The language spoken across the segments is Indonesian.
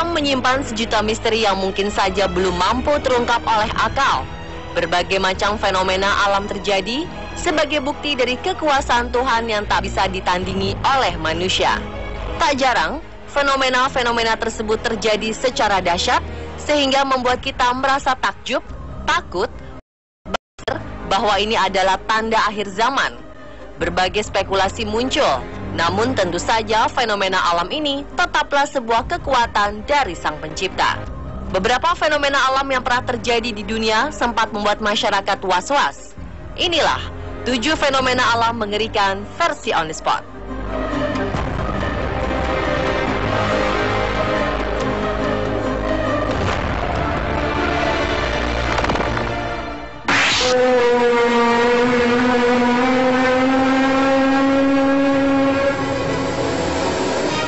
Alam menyimpan sejuta misteri yang mungkin saja belum mampu terungkap oleh akal. Berbagai macam fenomena alam terjadi sebagai bukti dari kekuasaan Tuhan yang tak bisa ditandingi oleh manusia. Tak jarang, fenomena-fenomena tersebut terjadi secara dahsyat sehingga membuat kita merasa takjub, takut, bahwa ini adalah tanda akhir zaman. Berbagai spekulasi muncul, namun tentu saja fenomena alam ini tetaplah sebuah kekuatan dari Sang Pencipta. Beberapa fenomena alam yang pernah terjadi di dunia sempat membuat masyarakat was-was. Inilah 7 fenomena alam mengerikan versi On The Spot.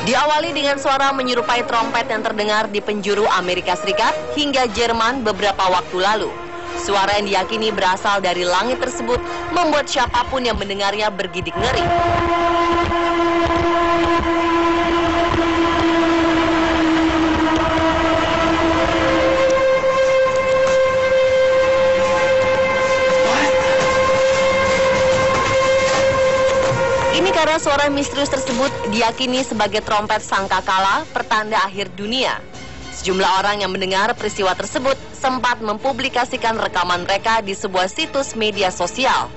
Diawali dengan suara menyerupai trompet yang terdengar di penjuru Amerika Serikat hingga Jerman beberapa waktu lalu. Suara yang diyakini berasal dari langit tersebut membuat siapapun yang mendengarnya bergidik ngeri. Karena suara misterius tersebut diyakini sebagai trompet sangkakala pertanda akhir dunia. Sejumlah orang yang mendengar peristiwa tersebut sempat mempublikasikan rekaman mereka di sebuah situs media sosial.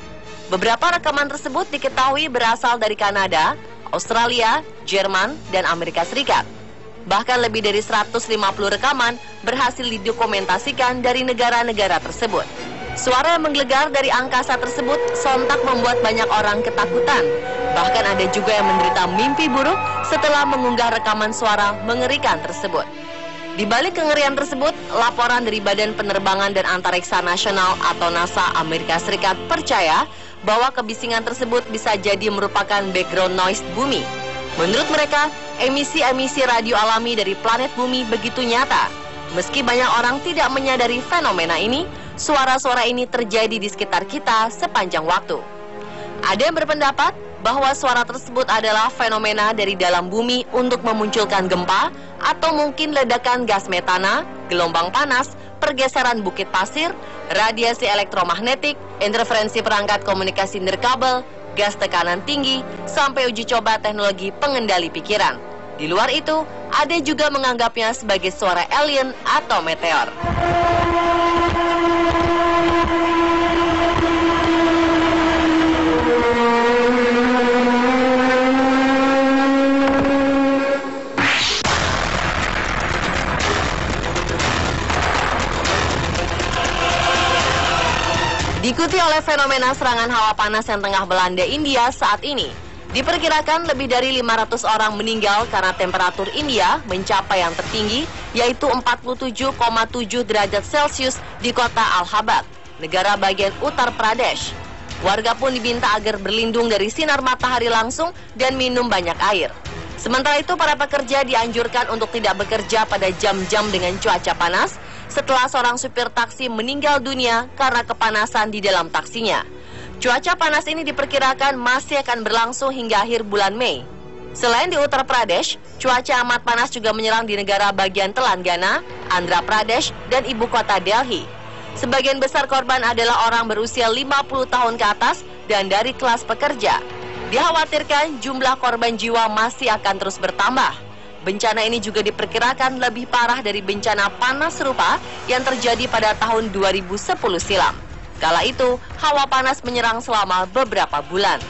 Beberapa rekaman tersebut diketahui berasal dari Kanada, Australia, Jerman, dan Amerika Serikat. Bahkan lebih dari 150 rekaman berhasil didokumentasikan dari negara-negara tersebut. Suara yang menggelegar dari angkasa tersebut sontak membuat banyak orang ketakutan. Bahkan ada juga yang menderita mimpi buruk setelah mengunggah rekaman suara mengerikan tersebut. Di balik kengerian tersebut, laporan dari Badan Penerbangan dan Antariksa Nasional atau NASA Amerika Serikat percaya bahwa kebisingan tersebut bisa jadi merupakan background noise bumi. Menurut mereka, emisi-emisi radio alami dari planet bumi begitu nyata. Meski banyak orang tidak menyadari fenomena ini, suara-suara ini terjadi di sekitar kita sepanjang waktu. Ada yang berpendapat bahwa suara tersebut adalah fenomena dari dalam bumi untuk memunculkan gempa atau mungkin ledakan gas metana, gelombang panas, pergeseran bukit pasir, radiasi elektromagnetik, interferensi perangkat komunikasi nirkabel, gas tekanan tinggi, sampai uji coba teknologi pengendali pikiran. Di luar itu, ada juga menganggapnya sebagai suara alien atau meteor. Diikuti oleh fenomena serangan hawa panas yang tengah melanda India saat ini. Diperkirakan lebih dari 500 orang meninggal karena temperatur India mencapai yang tertinggi, yaitu 47,7 derajat Celcius di kota Allahabad, negara bagian Uttar Pradesh. Warga pun diminta agar berlindung dari sinar matahari langsung dan minum banyak air. Sementara itu, para pekerja dianjurkan untuk tidak bekerja pada jam-jam dengan cuaca panas, setelah seorang supir taksi meninggal dunia karena kepanasan di dalam taksinya. Cuaca panas ini diperkirakan masih akan berlangsung hingga akhir bulan Mei. Selain di Uttar Pradesh, cuaca amat panas juga menyerang di negara bagian Telangana, Andhra Pradesh, dan ibu kota Delhi. Sebagian besar korban adalah orang berusia 50 tahun ke atas dan dari kelas pekerja. Dikhawatirkan jumlah korban jiwa masih akan terus bertambah. Bencana ini juga diperkirakan lebih parah dari bencana panas serupa yang terjadi pada tahun 2010 silam. Kala itu, hawa panas menyerang selama beberapa bulan.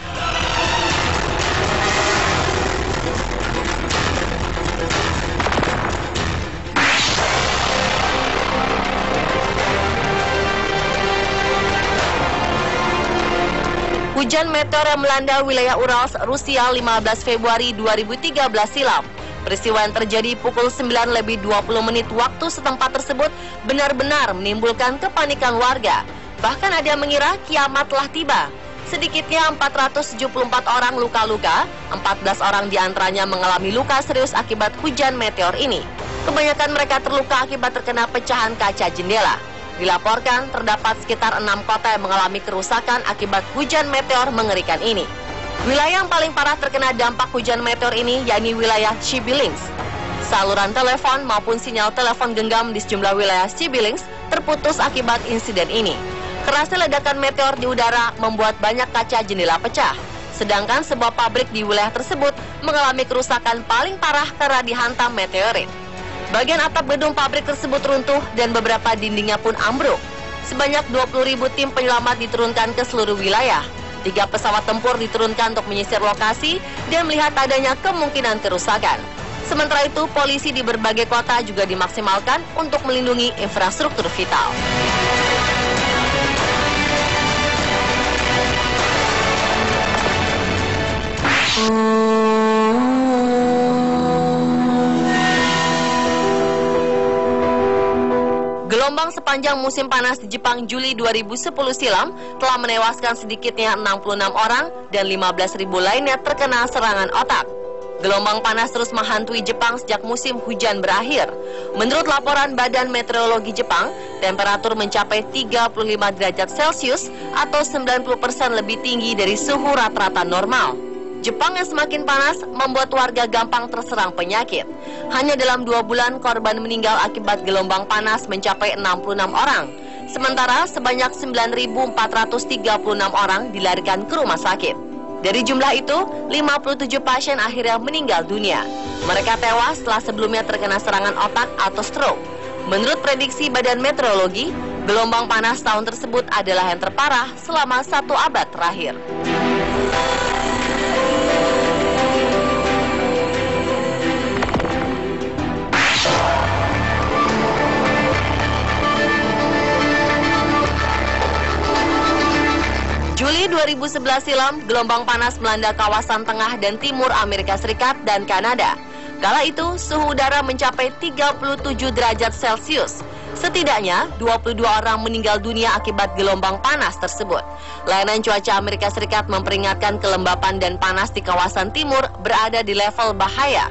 Hujan meteor yang melanda wilayah Urals, Rusia 15 Februari 2013 silam. Peristiwa yang terjadi pukul 9:20 waktu setempat tersebut benar-benar menimbulkan kepanikan warga. Bahkan ada yang mengira kiamat telah tiba. Sedikitnya 474 orang luka-luka, 14 orang diantaranya mengalami luka serius akibat hujan meteor ini. Kebanyakan mereka terluka akibat terkena pecahan kaca jendela. Dilaporkan terdapat sekitar 6 kota yang mengalami kerusakan akibat hujan meteor mengerikan ini. Wilayah yang paling parah terkena dampak hujan meteor ini yakni wilayah Chibilings. Saluran telepon maupun sinyal telepon genggam di sejumlah wilayah Cibilings terputus akibat insiden ini. Kerasnya ledakan meteor di udara membuat banyak kaca jendela pecah. Sedangkan sebuah pabrik di wilayah tersebut mengalami kerusakan paling parah karena dihantam meteorit. Bagian atap gedung pabrik tersebut runtuh dan beberapa dindingnya pun ambruk. Sebanyak 20.000 tim penyelamat diturunkan ke seluruh wilayah. 3 pesawat tempur diturunkan untuk menyisir lokasi dan melihat adanya kemungkinan kerusakan. Sementara itu, polisi di berbagai kota juga dimaksimalkan untuk melindungi infrastruktur vital. Gelombang sepanjang musim panas di Jepang Juli 2010 silam telah menewaskan sedikitnya 66 orang dan 15.000 lainnya terkena serangan otak. Gelombang panas terus menghantui Jepang sejak musim hujan berakhir. Menurut laporan Badan Meteorologi Jepang, temperatur mencapai 35 derajat Celcius atau 90% lebih tinggi dari suhu rata-rata normal. Jepang yang semakin panas membuat warga gampang terserang penyakit. Hanya dalam 2 bulan korban meninggal akibat gelombang panas mencapai 66 orang. Sementara sebanyak 9.436 orang dilarikan ke rumah sakit. Dari jumlah itu, 57 pasien akhirnya meninggal dunia. Mereka tewas setelah sebelumnya terkena serangan otak atau stroke. Menurut prediksi Badan Meteorologi, gelombang panas tahun tersebut adalah yang terparah selama 1 abad terakhir. Juli 2011 silam, gelombang panas melanda kawasan tengah dan timur Amerika Serikat dan Kanada. Kala itu, suhu udara mencapai 37 derajat Celcius. Setidaknya, 22 orang meninggal dunia akibat gelombang panas tersebut. Layanan cuaca Amerika Serikat memperingatkan kelembapan dan panas di kawasan timur berada di level bahaya.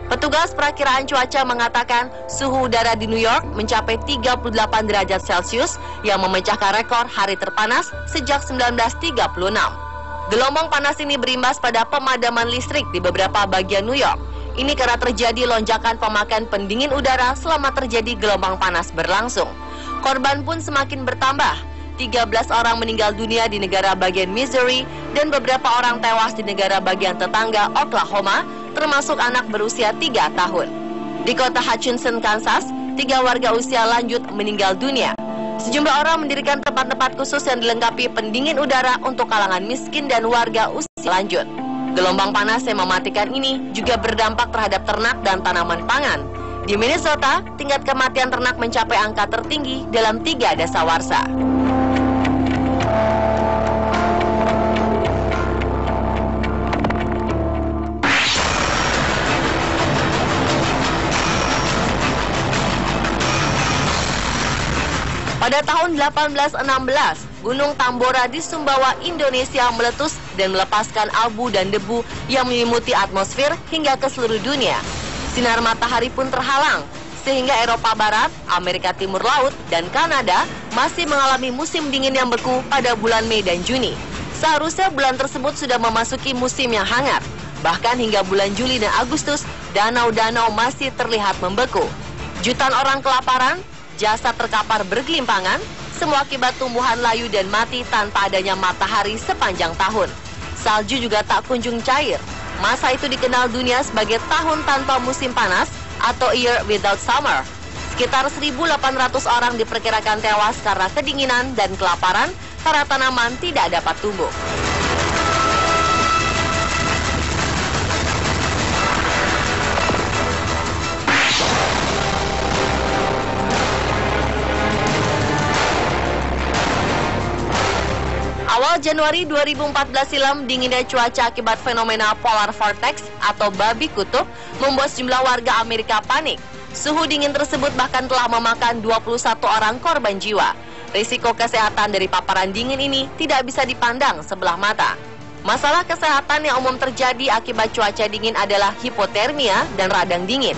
Petugas perakiraan cuaca mengatakan suhu udara di New York mencapai 38 derajat Celcius yang memecahkan rekor hari terpanas sejak 1936. Gelombang panas ini berimbas pada pemadaman listrik di beberapa bagian New York. Ini karena terjadi lonjakan pemakaian pendingin udara selama terjadi gelombang panas berlangsung. Korban pun semakin bertambah. 13 orang meninggal dunia di negara bagian Missouri dan beberapa orang tewas di negara bagian tetangga Oklahoma, termasuk anak berusia 3 tahun. Di kota Hutchinson, Kansas, 3 warga usia lanjut meninggal dunia. Sejumlah orang mendirikan tempat-tempat khusus yang dilengkapi pendingin udara untuk kalangan miskin dan warga usia lanjut. Gelombang panas yang mematikan ini juga berdampak terhadap ternak dan tanaman pangan. Di Minnesota, tingkat kematian ternak mencapai angka tertinggi dalam 3 dasawarsa. Pada tahun 1816, Gunung Tambora di Sumbawa, Indonesia meletus dan melepaskan abu dan debu yang menyelimuti atmosfer hingga ke seluruh dunia. Sinar matahari pun terhalang, sehingga Eropa Barat, Amerika Timur Laut, dan Kanada masih mengalami musim dingin yang beku pada bulan Mei dan Juni. Seharusnya bulan tersebut sudah memasuki musim yang hangat. Bahkan hingga bulan Juli dan Agustus, danau-danau masih terlihat membeku. Jutaan orang kelaparan, jasad terkapar bergelimpangan, semua akibat tumbuhan layu dan mati tanpa adanya matahari sepanjang tahun. Salju juga tak kunjung cair. Masa itu dikenal dunia sebagai tahun tanpa musim panas atau Year Without Summer. Sekitar 1.800 orang diperkirakan tewas karena kedinginan dan kelaparan karena tanaman tidak dapat tumbuh. Awal Januari 2014 silam, dinginnya cuaca akibat fenomena polar vortex atau babi kutub membuat sejumlah warga Amerika panik. Suhu dingin tersebut bahkan telah memakan 21 orang korban jiwa. Risiko kesehatan dari paparan dingin ini tidak bisa dipandang sebelah mata. Masalah kesehatan yang umum terjadi akibat cuaca dingin adalah hipotermia dan radang dingin.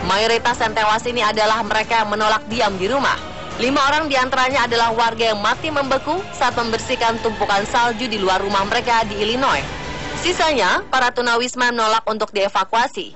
Mayoritas yang tewas ini adalah mereka yang menolak diam di rumah. 5 orang diantaranya adalah warga yang mati membeku saat membersihkan tumpukan salju di luar rumah mereka di Illinois. Sisanya, para tunawisma menolak untuk dievakuasi.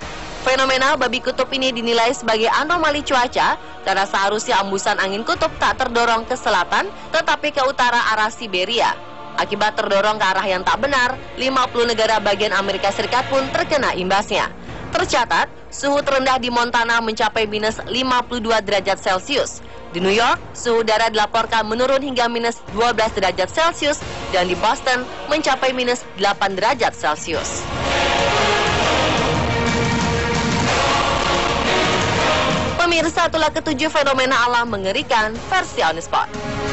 Fenomena babi kutub ini dinilai sebagai anomali cuaca karena seharusnya embusan angin kutub tak terdorong ke selatan tetapi ke utara arah Siberia. Akibat terdorong ke arah yang tak benar, 50 negara bagian Amerika Serikat pun terkena imbasnya. Tercatat, suhu terendah di Montana mencapai minus 52 derajat Celcius. Di New York, suhu udara dilaporkan menurun hingga minus 12 derajat Celcius dan di Boston mencapai minus 8 derajat Celcius. Pemirsa, itulah ketujuh fenomena alam mengerikan versi On The Spot.